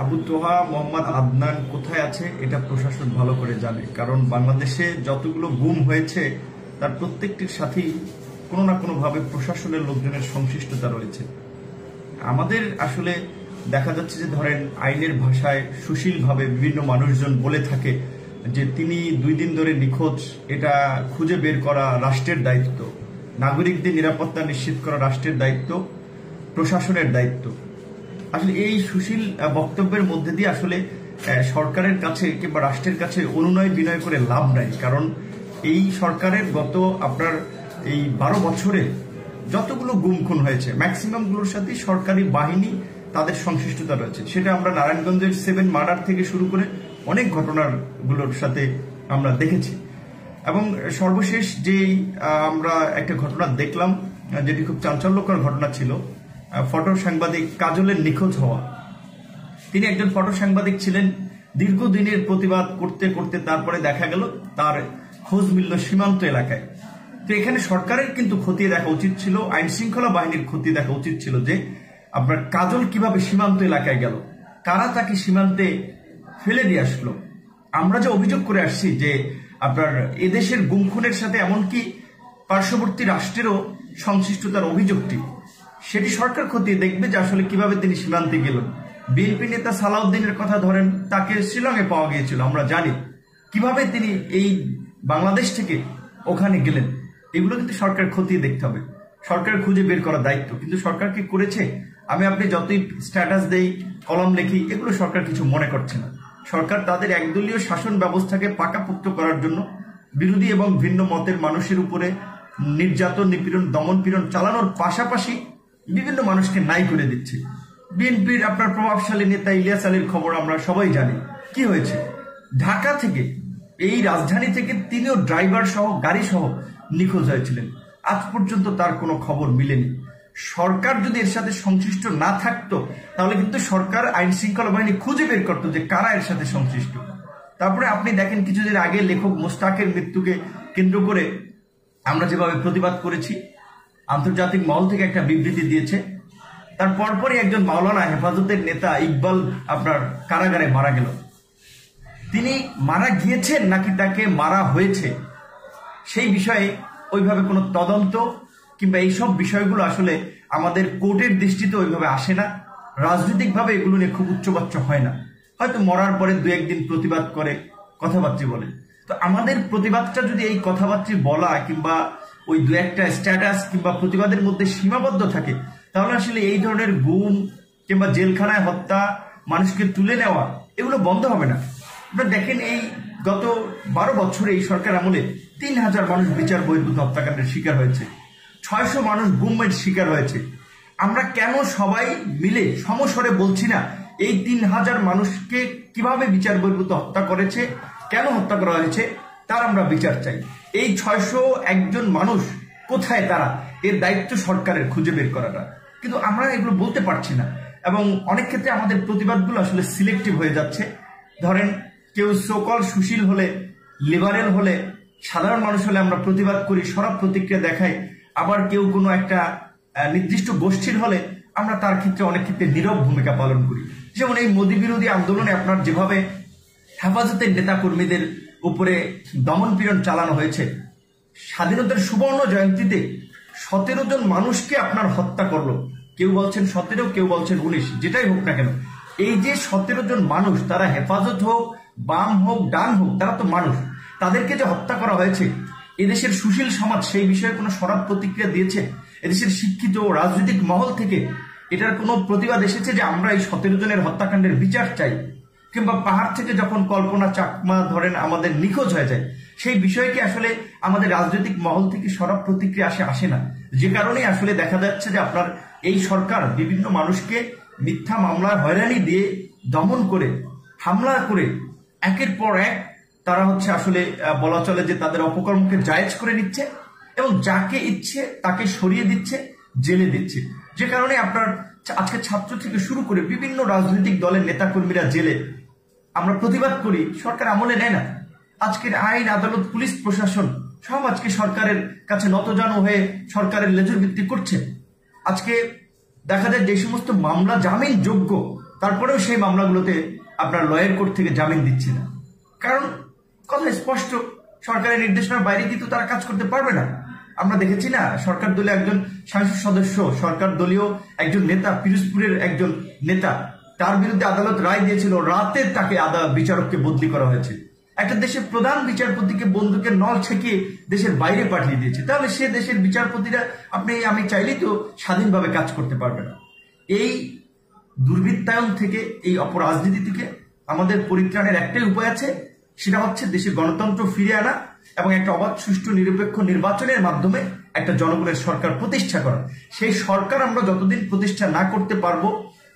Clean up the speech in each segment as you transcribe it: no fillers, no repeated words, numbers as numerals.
আবু তোহা মোহাম্মদ আদনান কোথায় আছে এটা প্রশাসন ভালো করে জানে, কারণ বাংলাদেশে যতগুলো গুম হয়েছে তার প্রত্যেকটির সাথেই কোনো না কোনোভাবে প্রশাসনের লোকজনের সংশ্লিষ্টতা রয়েছে। আমাদের আসলে দেখা যাচ্ছে যে ধরেন আইনের ভাষায় সুশীলভাবে বিভিন্ন মানুষজন বলে থাকে যে তিনি 2 দিন ধরে নিখোঁজ, এটা খুঁজে বের করা রাষ্ট্রের দায়িত্ব, নাগরিকদের নিরাপত্তা নিশ্চিত করা রাষ্ট্রের দায়িত্ব, প্রশাসনের দায়িত্ব। আসলে এই সুশীল বক্তব্যের মধ্যে দিয়ে আসলে সরকারের কাছে কিংবা রাষ্ট্রের কাছে অনুনয় বিনয় করে লাভ নাই, কারণ এই সরকারের গত আপনার এই 12 বছরে যতগুলো গুম খুন হয়েছে ম্যাক্সিমাম গুলোর সাথে সরকারি বাহিনী তাদের সংশ্লিষ্টতা রয়েছে। সেটা আমরা নারায়ণগঞ্জের 7 মার্ডার থেকে শুরু করে অনেক ঘটনাগুলোর সাথে আমরা দেখেছি। এবং সর্বশেষ যেই আমরা একটা ঘটনা দেখলাম যেটি খুব চাঞ্চল্যকর ঘটনা ছিল, ফটো সাংবাদিক কাজলের নিখোঁজ হওয়া। তিনি একজন ফটো সাংবাদিক ছিলেন, দীর্ঘদিনের প্রতিবাদ করতে করতে তারপরে দেখা গেল তার খোঁজ মিলল সীমান্ত এলাকায়। তো এখানে সরকারের কিন্তু খতিয়ে দেখা উচিত ছিল, আইন শৃঙ্খলা বাহিনীর খতিয়ে দেখা উচিত ছিল যে আপনার কাজল কিভাবে সীমান্ত এলাকায় গেল, কারা তাকে সীমান্তে ফেলে দিয়ে আসলো। আমরা যে অভিযোগ করে আসছি যে আপনার এদেশের গুম খুনের সাথে এমনকি পার্শ্ববর্তী রাষ্ট্রেরও সংশ্লিষ্টতার অভিযোগটি, সেটি সরকার খতিয়ে দেখবে যে আসলে কিভাবে তিনি সীমান্তে গেলেন। বিএনপি নেতা সালাউদ্দিনের কথা ধরেন, তাকে শিলংয়ে পাওয়া গিয়েছিল, আমরা জানি কিভাবে তিনি এই বাংলাদেশ থেকে ওখানে গেলেন। এগুলো কিন্তু সরকার খতিয়ে দেখতে হবে, সরকার খুঁজে বের করার দায়িত্ব। কিন্তু সরকার কি করেছে? আমি আপনি যতই স্ট্যাটাস দেই, কলম লেখি, এগুলো সরকার কিছু মনে করছে না। সরকার তাদের একদলীয় শাসন ব্যবস্থাকে পাকাপোক্ত করার জন্য বিরোধী এবং ভিন্ন মতের মানুষের উপরে নির্যাতন, নিপীড়ন, দমন পীড়ন চালানোর পাশাপাশি বিভিন্ন মানুষকে নাই করে দিচ্ছে। বিএনপির আপনার প্রভাবশালী নেতা ইলিয়াস আলীর খবর আমরা সবাই জানি, কি হয়েছে। ঢাকা থেকে, এই রাজধানী থেকে তিনিও ড্রাইভার সহ গাড়ি সহ নিখোঁজ হয়েছিলেন। আজ পর্যন্ত তার কোনো খবর মিলেনি। সরকার যদি এর সাথে সংশ্লিষ্ট না থাকতো তাহলে কিন্তু সরকার আইন শৃঙ্খলা বাহিনী খুঁজে বের করতো যে কারা এর সাথে সংশ্লিষ্ট। তারপরে আপনি দেখেন কিছুদিন আগে লেখক মোস্তাকের মৃত্যুকে কেন্দ্র করে আমরা যেভাবে প্রতিবাদ করেছি, আন্তর্জাতিক মহল থেকে একটা বিবৃতি দিয়েছে। তার পরপরই একজন মাওলানা হেফাজতের নেতা ইকবাল আপনার কারাগারে মারা গেল। তিনি মারা গিয়েছেন নাকি তাকে মারা হয়েছে সেই বিষয়ে ওইভাবে কোনো তদন্ত কিংবা এইসব বিষয়গুলো আসলে আমাদের কোর্টের দৃষ্টিতে ওইভাবে আসে না। রাজনৈতিকভাবে এগুলো নিয়ে খুব উচ্চবাচ্য হয় না, হয়তো মরার পরে 2-1 দিন প্রতিবাদ করে, কথাবার্তা বলে। তো আমাদের প্রতিবাদটা যদি এই কথাবার্তা বলা কিংবা ওই 2-1টা স্ট্যাটাস কিংবা প্রতিবাদের মধ্যে সীমাবদ্ধ থাকে, তাহলে আসলে এই ধরনের গুম কিংবা জেলখানায় হত্যা, মানুষকে তুলে নেওয়া, এগুলো বন্ধ হবে না। আপনারা দেখেন এই গত 12 বছরে এই সরকার আমলে 3000 মানুষ বিচার বহির্ভূত হত্যাকাণ্ডের শিকার হয়েছে, 600 মানুষ গুমের শিকার হয়েছে। আমরা কেন সবাই মিলে সমস্বরে বলছি না এই 3000 মানুষকে কিভাবে বিচার বহির্ভূত হত্যা করেছে, কেন হত্যা করা হয়েছে, তার আমরা বিচার চাই। এই 601 মানুষ কোথায় তারা, এর দায়িত্ব সরকারের খুঁজে বের করাটা। কিন্তু আমরা এগুলো বলতে পারছি না, এবং অনেক ক্ষেত্রে আমাদের প্রতিবাদগুলো আসলে সিলেক্টিভ হয়ে যাচ্ছে। ধরেন কেউ সোকল সুশীল হলে, লিবারেল হলে, সাধারণ মানুষ হলে আমরা প্রতিবাদ করি, সরব প্রতিক্রিয়া দেখাই। আবার কেউ কোনো একটা নির্দিষ্ট গোষ্ঠীর হলে আমরা তার ক্ষেত্রে অনেক ক্ষেত্রে নীরব ভূমিকা পালন করি। যেমন এই মোদী বিরোধী আন্দোলনে আপনার যেভাবে হেফাজতের নেতা কর্মীদের উপরে দমন পীড়ন চালানো হয়েছে, স্বাধীনতার সুবর্ণ জয়ন্তীতে 17 জন মানুষকে আপনার হত্যা করলো, কেউ বলছেন 17, কেউ বলছেন 19, যেটাই হোক না কেন, এই যে 17 জন মানুষ, তারা হেফাজত হোক, বাম হোক, ডান হোক, তারা তো মানুষ। তাদেরকে যে হত্যা করা হয়েছে, এদেশের সুশীল সমাজ সেই বিষয়ে কোনো সরব প্রতিক্রিয়া দিয়েছে? এদেশের শিক্ষিত রাজনৈতিক মহল থেকে এটার কোনো প্রতিবাদ এসেছে যে আমরা এই 17 জনের হত্যাকাণ্ডের বিচার চাই? কিংবা পাহাড় থেকে যখন কল্পনা চাকমা ধরেন আমাদের নিখোঁজ হয়ে যায়, সেই বিষয়কে আসলে আমাদের রাজনৈতিক মহল থেকে সরব প্রতিক্রিয়া আসে না। যে কারণে আসলে দেখা যাচ্ছে যে আপনার এই সরকার বিভিন্ন মানুষকে মিথ্যা মামলায় হয়রানি দিয়ে, দমন করে, হামলা করে, একের পর এক তারা হচ্ছে আসলে বলা চলে যে তাদের অপকর্মকে জায়েজ করে নিচ্ছে এবং যাকে ইচ্ছে তাকে সরিয়ে দিচ্ছে, জেলে দিচ্ছে। যে কারণে আপনার আজকে ছাত্র থেকে শুরু করে বিভিন্ন রাজনৈতিক দলের নেতাকর্মীরা জেলে। আমরা প্রতিবাদ করি, সরকার আমলে নেয় না। আজকের আইন, আদালত, পুলিশ প্রশাসন সব আজকে সরকারের কাছে নতজানু হয়ে সরকারের লেজুর ভিত্তি করছে। আজকে দেখা যায় যে সমস্ত মামলা জামিন যোগ্য তারপরেও সেই মামলাগুলোতে আপনার লয়ার কোর্ট থেকে জামিন দিচ্ছে না, কারণ কথা স্পষ্ট, সরকারের নির্দেশনার বাইরে কিন্তু তারা কাজ করতে পারবে না। আমরা দেখেছি না, সরকার দলীয় একজন সংসদ সদস্য, সরকার দলীয় একজন নেতা, পিরোজপুরের একজন নেতা, তার বিরুদ্ধে আদালত রায় দিয়েছিল, রাতে তাকে বিচারককে বদলি করা হয়েছে। একটা দেশের প্রধান বিচারপতিকে বন্দুকের নল ছেঁকিয়ে দেশের বাইরে পাঠিয়ে দিয়েছে। তাহলে সে দেশের বিচারপতিরা আমি চাইলেই তো স্বাধীনভাবে কাজ করতে পারবে না। এই দুর্বৃত্তায়ন থেকে, এই অপরাজনীতি থেকে আমাদের পরিত্রাণের একটাই উপায় আছে, সেটা হচ্ছে দেশের গণতন্ত্র ফিরে আনা এবং একটা অবাধ, সুষ্ঠু, নিরপেক্ষ নির্বাচনের মাধ্যমে একটা জনগণের সরকার প্রতিষ্ঠা করা। সেই সরকার আমরা যতদিন প্রতিষ্ঠা না করতে পারবো,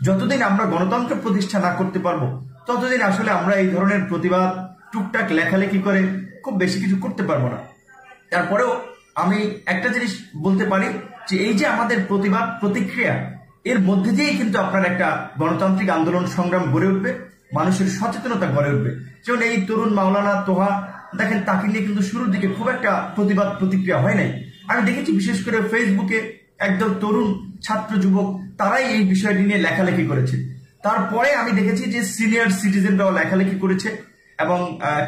যতদিন আমরা গণতন্ত্র প্রতিষ্ঠা না করতে পারবো, ততদিন আসলে আমরা এই ধরনের প্রতিবাদ, টুকটাক লেখালেখি করে খুব বেশি কিছু করতে পারবো না। তারপরেও আমি একটা জিনিস বলতে পারি যে এই যে আমাদের প্রতিবাদ, প্রতিক্রিয়া, এর মধ্যে দিয়েই কিন্তু আপনার একটা গণতান্ত্রিক আন্দোলন সংগ্রাম গড়ে উঠবে, মানুষের সচেতনতা গড়ে উঠবে। যেমন এই তরুণ মাওলানা তোহা, দেখেন তাকে নিয়ে কিন্তু শুরুর দিকে খুব একটা প্রতিবাদ প্রতিক্রিয়া হয় নাই। আমি দেখেছি বিশেষ করে ফেসবুকে একদল তরুণ ছাত্র যুবক তারাই এই বিষয়টি নিয়ে লেখালেখি করেছে। তারপরে আমি দেখেছি যে সিনিয়র সিটিজেনরাও লেখালেখি করেছে এবং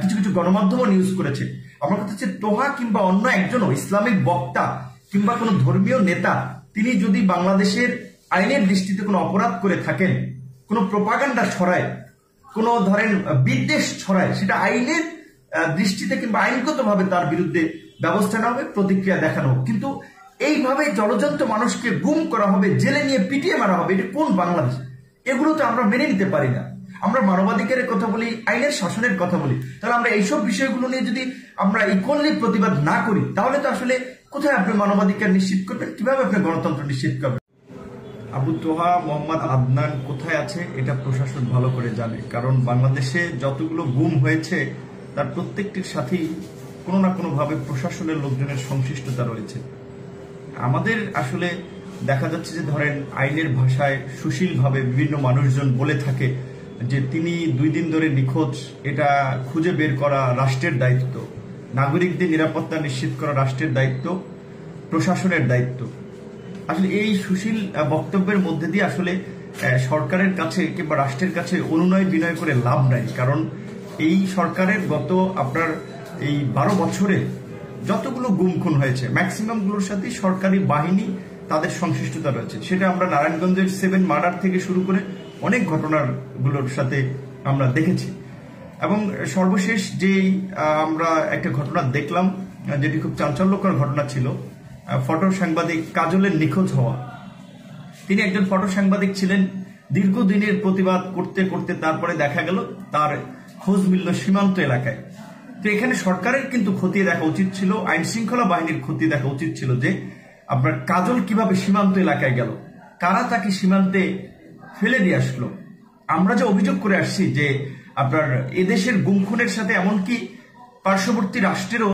কিছু কিছু গণমাধ্যমও নিউজ করেছে। আমার কথা হচ্ছে তোহা কিংবা অন্য একজনও ইসলামিক বক্তা কিংবা কোনো ধর্মীয় নেতা, তিনি যদি বাংলাদেশের আইনের দৃষ্টিতে কোনো অপরাধ করে থাকেন, কোনো প্রোপাগান্ডা ছড়ায়, কোনো ধরেন বিদ্বেষ ছড়ায়, সেটা আইনের দৃষ্টিতে কিংবা আইনগতভাবে তার বিরুদ্ধে ব্যবস্থা নেওয়া হবে, প্রতিক্রিয়া দেখানো হবে। কিন্তু এইভাবে জলজন্ত মানুষকে গুম করা হবে, জেলে নিয়ে পিটিয়ে মারা হবে, এটা কোন বাংলাদেশ? এগুলো তো আমরা মেনে নিতে পারি না। আমরা মানবাধিকারের কথা বলি, আইনের শাসনের কথা বলি, তাহলে আমরা এইসব বিষয়গুলো নিয়ে যদি আমরা ইকুয়ালি প্রতিবাদ না করি, তাহলে তো আসলে কোথায় আপনি মানবাধিকার নিশ্চিত করবেন, কিভাবে আপনি গণতন্ত্র নিশ্চিত করবেন? আবু তোহা, মোহাম্মদ আদনান কোথায় আছে এটা প্রশাসন ভালো করে জানে, কারণ বাংলাদেশে যতগুলো গুম হয়েছে তার প্রত্যেকটির সাথেই কোনো না কোনোভাবে প্রশাসনের লোকজনের সংশ্লিষ্টতা রয়েছে। আমাদের আসলে দেখা যাচ্ছে যে ধরেন আইনের ভাষায় সুশীলভাবে বিভিন্ন মানুষজন বলে থাকে যে তিনি 2 দিন ধরে নিখোঁজ, এটা খুঁজে বের করা রাষ্ট্রের দায়িত্ব, নাগরিকদের নিরাপত্তা নিশ্চিত করা রাষ্ট্রের দায়িত্ব, প্রশাসনের দায়িত্ব। আসলে এই সুশীল বক্তব্যের মধ্যে দিয়ে আসলে সরকারের কাছে কিংবা রাষ্ট্রের কাছে অনুনয় বিনয় করে লাভ নাই, কারণ এই সরকারের গত আপনার এই 12 বছরে যতগুলো গুম খুন হয়েছে ম্যাক্সিমাম গুলোর সাথে সরকারি বাহিনী তাদের সংশ্লিষ্টতা রয়েছে। সেটা আমরা নারায়ণগঞ্জের 7 মার্ডার থেকে শুরু করে অনেক ঘটনাগুলোর সাথে আমরা দেখেছি। এবং সর্বশেষ যেই আমরা একটা ঘটনা দেখলাম, যেটি খুব চাঞ্চল্যকর ঘটনা ছিল, ফটো সাংবাদিক কাজলের নিখোঁজ হওয়া। তিনি একজন ফটো সাংবাদিক ছিলেন, দীর্ঘদিনের প্রতিবাদ করতে করতে তারপরে দেখা গেল তার খোঁজ মিলল সীমান্ত এলাকায়। তো এখানে সরকারের কিন্তু খতিয়ে দেখা উচিত ছিল, আইন শৃঙ্খলা বাহিনীর খতিয়ে দেখা উচিত ছিল যে আপনার কাজল কিভাবে সীমান্ত এলাকায় গেল, কারা তাকে সীমান্তে ফেলে দিয়ে আসলো। আমরা যে অভিযোগ করে আসছি যে আপনার এদেশের গুম খুনের সাথে এমনকি পার্শ্ববর্তী রাষ্ট্রেরও